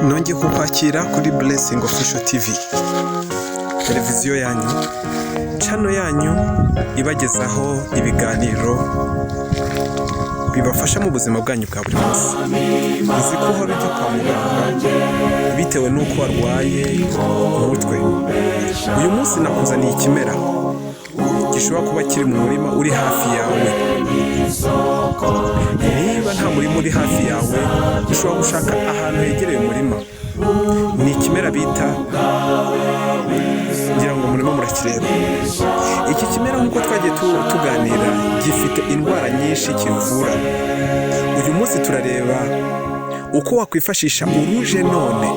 nongeye kukwakira kuri Blessing Official TV, televiziyo yanyu, channel yanyu ibagezaho ibiganiro bibafasha mu buzima bwanyu bwa buri munsi. Uzi ko uhora ujya kwa muganga bitewe n'uko warwaye umutwe. Uyu munsi nakuzaniye ikimera gishobora kuba kiri mu murima uri hafi yawe. Niba nta murima uri hafi yawe, ushobora gushaka ahantu hegereye umurima. Ni ikimera bita, ngira ngo murimo murakireba. Iki kimera nk'uko twagiye tuganira gifite indwara nyinshi kivura. Uyu munsi turareba uko wakwifashisha uruje none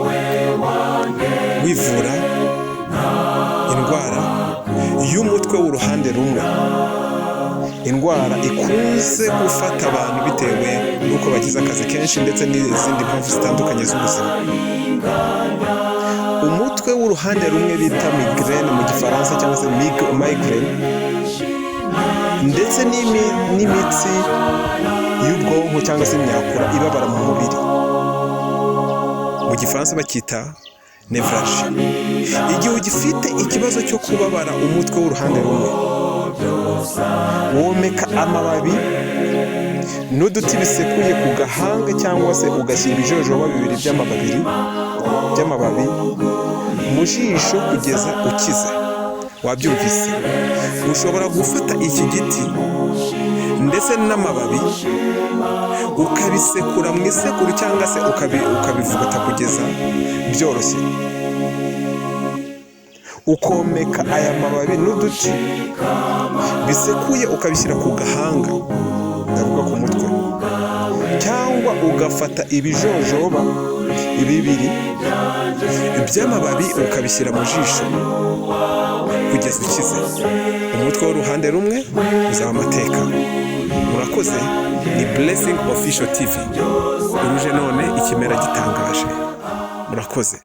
wivura indwara y'umutwe w'uruhande rumwe. Indwara ikunze gufata abantu bitewe n'uko bagize akazi kenshi ndetse n'izindi mpamvu zitandukanye z'ubuzima. Umutwe w'uruhande rumwe bita migraine mu gifaransa cyangwa se migraine, ndetse n'imitsi y'ubwonko cyangwa se imyakura ibabara mu mubiri, mu gifaransa bakita nevralgie. Igihe ugifite ikibazo cyo kubabara umutwe w'uruhande rumwe, womeka amababi n'uduti bisekuye ku gahanga cyangwa se ugashyira ibijojoba bibiri by'amababi mu jisho kugeza ukize. Wabyumvise? Ushobora gufata iki giti ndetse n'amababi ukabisekura mu isekuru cyangwa se ukabivuguta kugeza byoroshye. Ukomeka aya mababi n'uduti bisekuye ukabishyira ku gahanga, ndavuga ku mutwe, cyangwa ugafata ibijojoba bibiri by'amababi ukabishyira mu jisho kugeza ukize. Umutwe w'uruhande rumwe uzaba amateka. Murakoze. Ni Blessing Official TV, uruje none ikimera gitangaje. Murakoze.